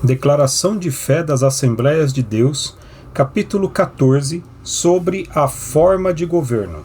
Declaração de Fé das Assembleias de Deus, capítulo 14, sobre a forma de governo.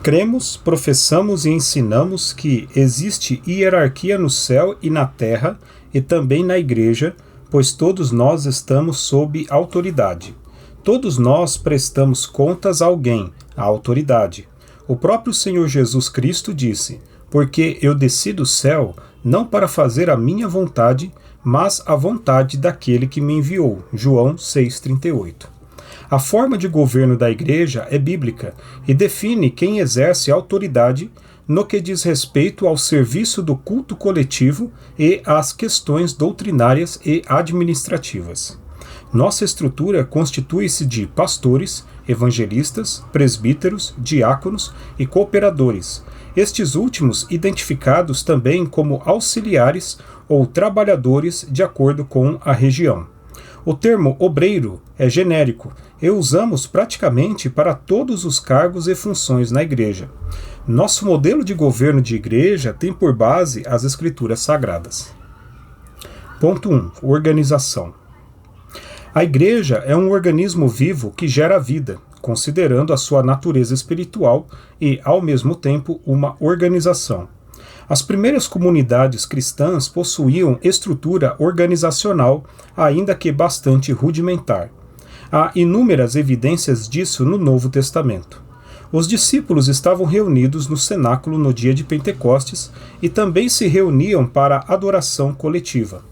Cremos, professamos e ensinamos que existe hierarquia no céu e na terra e também na igreja, pois todos nós estamos sob autoridade. Todos nós prestamos contas a alguém, a autoridade. O próprio Senhor Jesus Cristo disse: porque eu desci do céu não para fazer a minha vontade, mas a vontade daquele que me enviou. João 6,38. A forma de governo da igreja é bíblica e define quem exerce autoridade no que diz respeito ao serviço do culto coletivo e às questões doutrinárias e administrativas. Nossa estrutura constitui-se de pastores, evangelistas, presbíteros, diáconos e cooperadores, estes últimos identificados também como auxiliares ou trabalhadores de acordo com a região. O termo obreiro é genérico e usamos praticamente para todos os cargos e funções na igreja. Nosso modelo de governo de igreja tem por base as Escrituras Sagradas. Ponto 1. Organização. A igreja é um organismo vivo que gera vida, considerando a sua natureza espiritual e, ao mesmo tempo, uma organização. As primeiras comunidades cristãs possuíam estrutura organizacional, ainda que bastante rudimentar. Há inúmeras evidências disso no Novo Testamento. Os discípulos estavam reunidos no cenáculo no dia de Pentecostes e também se reuniam para adoração coletiva.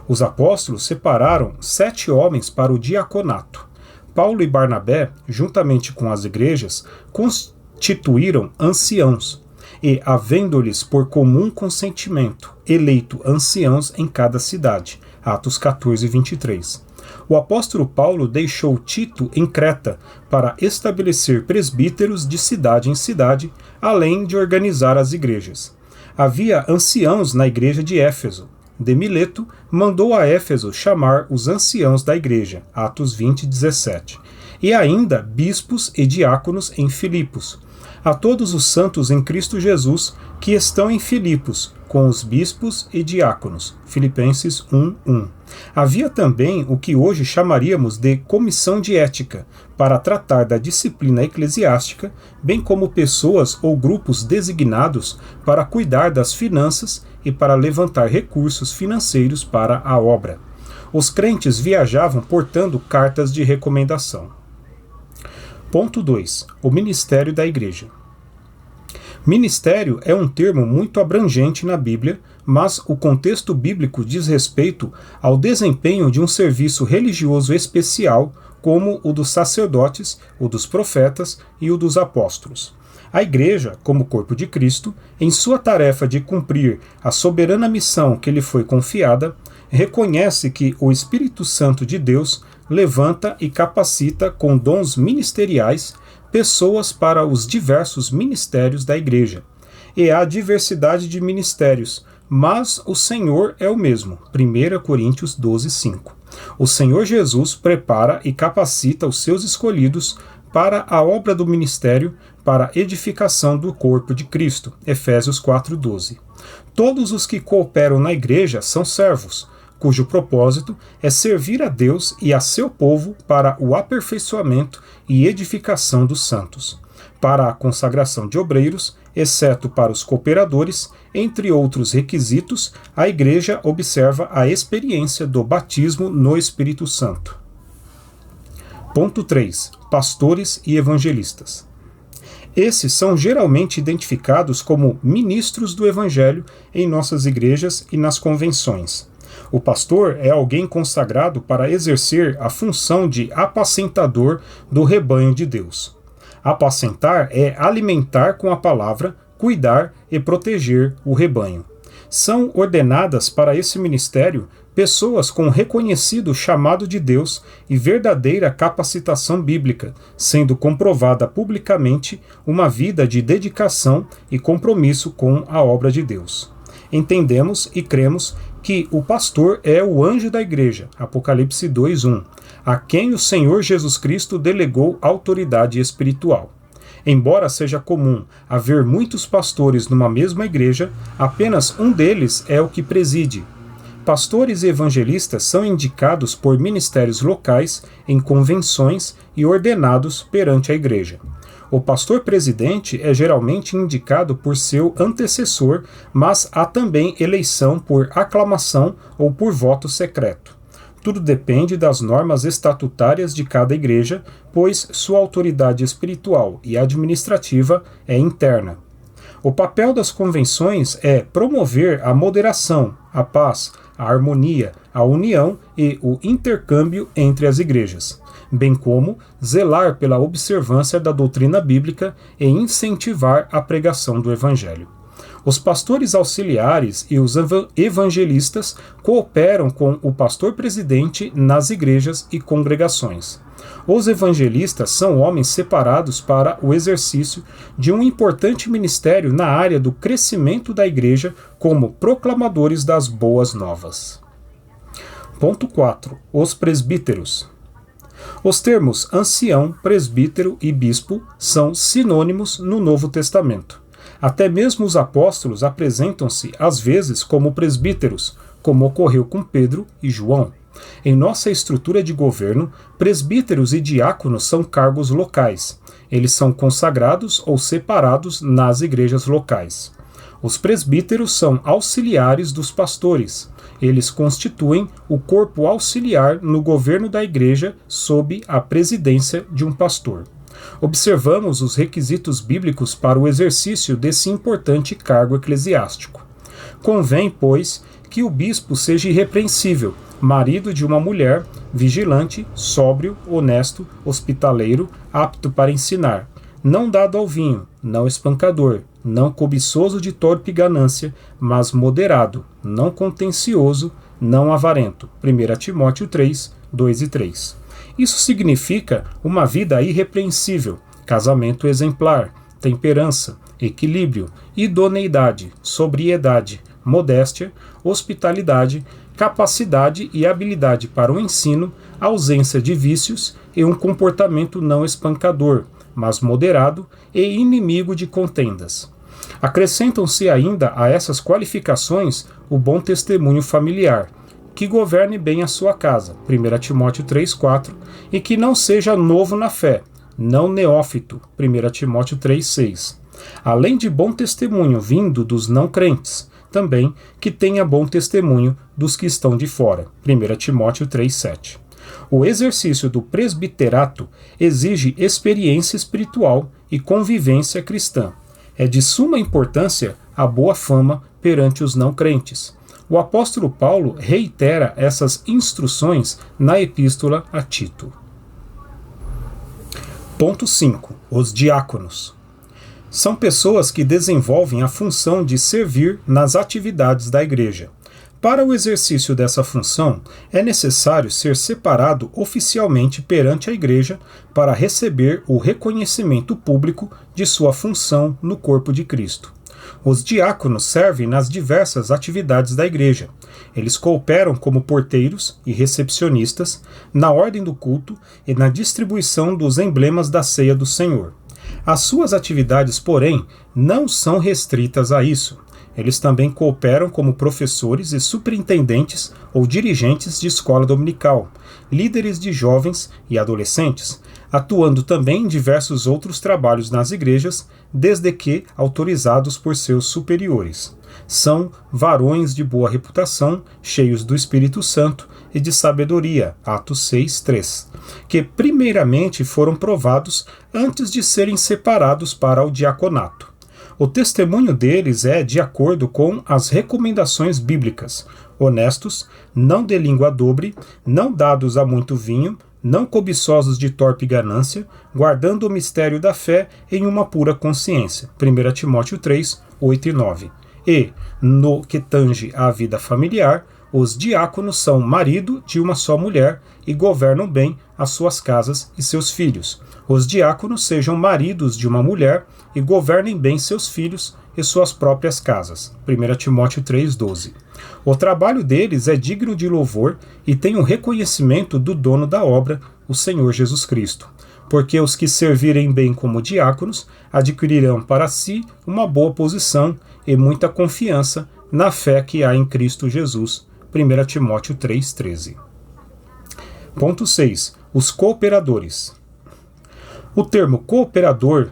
Os apóstolos separaram 7 homens para o diaconato. Paulo e Barnabé, juntamente com as igrejas, constituíram anciãos, e, havendo-lhes por comum consentimento, eleito anciãos em cada cidade. Atos 14, 23. O apóstolo Paulo deixou Tito em Creta para estabelecer presbíteros de cidade em cidade, além de organizar as igrejas. Havia anciãos na igreja de Éfeso. De Mileto mandou a Éfeso chamar os anciãos da igreja, Atos 20, 17, e ainda bispos e diáconos em Filipos. A todos os santos em Cristo Jesus que estão em Filipos, com os bispos e diáconos, Filipenses 1:1. Havia também o que hoje chamaríamos de comissão de ética, para tratar da disciplina eclesiástica, bem como pessoas ou grupos designados para cuidar das finanças e para levantar recursos financeiros para a obra. Os crentes viajavam portando cartas de recomendação. Ponto 2. O ministério da igreja. Ministério é um termo muito abrangente na Bíblia, mas o contexto bíblico diz respeito ao desempenho de um serviço religioso especial, como o dos sacerdotes, o dos profetas e o dos apóstolos. A igreja, como corpo de Cristo, em sua tarefa de cumprir a soberana missão que lhe foi confiada, reconhece que o Espírito Santo de Deus levanta e capacita com dons ministeriais pessoas para os diversos ministérios da igreja. E há diversidade de ministérios, mas o Senhor é o mesmo. 1 Coríntios 12, 5. O Senhor Jesus prepara e capacita os seus escolhidos para a obra do ministério, para a edificação do corpo de Cristo. Efésios 4:12. Todos os que cooperam na igreja são servos, cujo propósito é servir a Deus e a seu povo para o aperfeiçoamento e edificação dos santos. Para a consagração de obreiros, exceto para os cooperadores, entre outros requisitos, a igreja observa a experiência do batismo no Espírito Santo. Ponto 3. Pastores e evangelistas. Esses são geralmente identificados como ministros do Evangelho em nossas igrejas e nas convenções. O pastor é alguém consagrado para exercer a função de apacentador do rebanho de Deus. Apacentar é alimentar com a palavra, cuidar e proteger o rebanho. São ordenadas para esse ministério pessoas com reconhecido chamado de Deus e verdadeira capacitação bíblica, sendo comprovada publicamente uma vida de dedicação e compromisso com a obra de Deus. Entendemos e cremos que o pastor é o anjo da igreja, Apocalipse 2:1, a quem o Senhor Jesus Cristo delegou autoridade espiritual. Embora seja comum haver muitos pastores numa mesma igreja, apenas um deles é o que preside. Pastores e evangelistas são indicados por ministérios locais em convenções e ordenados perante a igreja. O pastor-presidente é geralmente indicado por seu antecessor, mas há também eleição por aclamação ou por voto secreto. Tudo depende das normas estatutárias de cada igreja, pois sua autoridade espiritual e administrativa é interna. O papel das convenções é promover a moderação, a paz, a harmonia, a união e o intercâmbio entre as igrejas, bem como zelar pela observância da doutrina bíblica e incentivar a pregação do Evangelho. Os pastores auxiliares e os evangelistas cooperam com o pastor-presidente nas igrejas e congregações. Os evangelistas são homens separados para o exercício de um importante ministério na área do crescimento da igreja como proclamadores das boas novas. Ponto 4. Os presbíteros. Os termos ancião, presbítero e bispo são sinônimos no Novo Testamento. Até mesmo os apóstolos apresentam-se às vezes como presbíteros, como ocorreu com Pedro e João. Em nossa estrutura de governo, presbíteros e diáconos são cargos locais. Eles são consagrados ou separados nas igrejas locais. Os presbíteros são auxiliares dos pastores. Eles constituem o corpo auxiliar no governo da igreja sob a presidência de um pastor. Observamos os requisitos bíblicos para o exercício desse importante cargo eclesiástico. Convém, pois, que o bispo seja irrepreensível, marido de uma mulher, vigilante, sóbrio, honesto, hospitaleiro, apto para ensinar, não dado ao vinho, não espancador, não cobiçoso de torpe ganância, mas moderado, não contencioso, não avarento. 1 Timóteo 3, 2 e 3. Isso significa uma vida irrepreensível, casamento exemplar, temperança, equilíbrio, idoneidade, sobriedade, modéstia, hospitalidade, capacidade e habilidade para o ensino, ausência de vícios e um comportamento não espancador, mas moderado e inimigo de contendas. Acrescentam-se ainda a essas qualificações o bom testemunho familiar, que governe bem a sua casa, 1 Timóteo 3,4, e que não seja novo na fé, não neófito, 1 Timóteo 3,6. Além de bom testemunho vindo dos não crentes, também que tenha bom testemunho dos que estão de fora, 1 Timóteo 3,7. O exercício do presbiterato exige experiência espiritual e convivência cristã. É de suma importância a boa fama perante os não crentes. O apóstolo Paulo reitera essas instruções na epístola a Tito. Ponto 5. Os diáconos. São pessoas que desenvolvem a função de servir nas atividades da igreja. Para o exercício dessa função, é necessário ser separado oficialmente perante a igreja para receber o reconhecimento público de sua função no corpo de Cristo. Os diáconos servem nas diversas atividades da igreja. Eles cooperam como porteiros e recepcionistas na ordem do culto e na distribuição dos emblemas da ceia do Senhor. As suas atividades, porém, não são restritas a isso. Eles também cooperam como professores e superintendentes ou dirigentes de escola dominical, líderes de jovens e adolescentes, atuando também em diversos outros trabalhos nas igrejas, desde que autorizados por seus superiores. São varões de boa reputação, cheios do Espírito Santo e de sabedoria, Atos 6:3, que primeiramente foram provados antes de serem separados para o diaconato. O testemunho deles é de acordo com as recomendações bíblicas: honestos, não de língua dobre, não dados a muito vinho, não cobiçosos de torpe ganância, guardando o mistério da fé em uma pura consciência. 1 Timóteo 3, 8 e 9. E, no que tange à vida familiar, os diáconos são marido de uma só mulher e governam bem as suas casas e seus filhos. Os diáconos sejam maridos de uma mulher e governem bem seus filhos e suas próprias casas. 1 Timóteo 3,12. O trabalho deles é digno de louvor e tem o reconhecimento do dono da obra, o Senhor Jesus Cristo. Porque os que servirem bem como diáconos adquirirão para si uma boa posição e muita confiança na fé que há em Cristo Jesus. 1 Timóteo 3,13. Ponto 6. Os cooperadores. O termo cooperador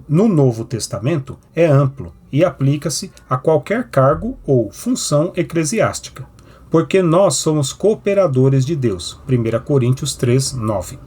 no Novo Testamento é amplo e aplica-se a qualquer cargo ou função eclesiástica, porque nós somos cooperadores de Deus. 1 Coríntios 3:9.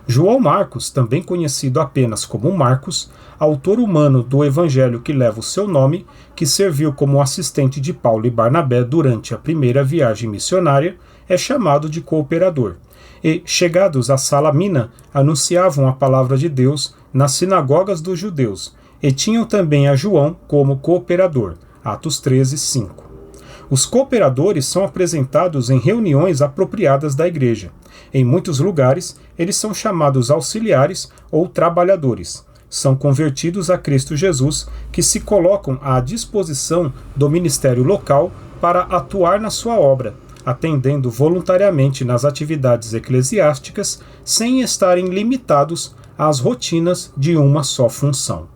João Marcos, também conhecido apenas como Marcos, autor humano do evangelho que leva o seu nome, que serviu como assistente de Paulo e Barnabé durante a primeira viagem missionária, é chamado de cooperador. E, chegados a Salamina, anunciavam a palavra de Deus nas sinagogas dos judeus, e tinham também a João como cooperador. Atos 13:5. Os cooperadores são apresentados em reuniões apropriadas da igreja. Em muitos lugares, eles são chamados auxiliares ou trabalhadores. São convertidos a Cristo Jesus, que se colocam à disposição do ministério local para atuar na sua obra, atendendo voluntariamente nas atividades eclesiásticas, sem estarem limitados às rotinas de uma só função.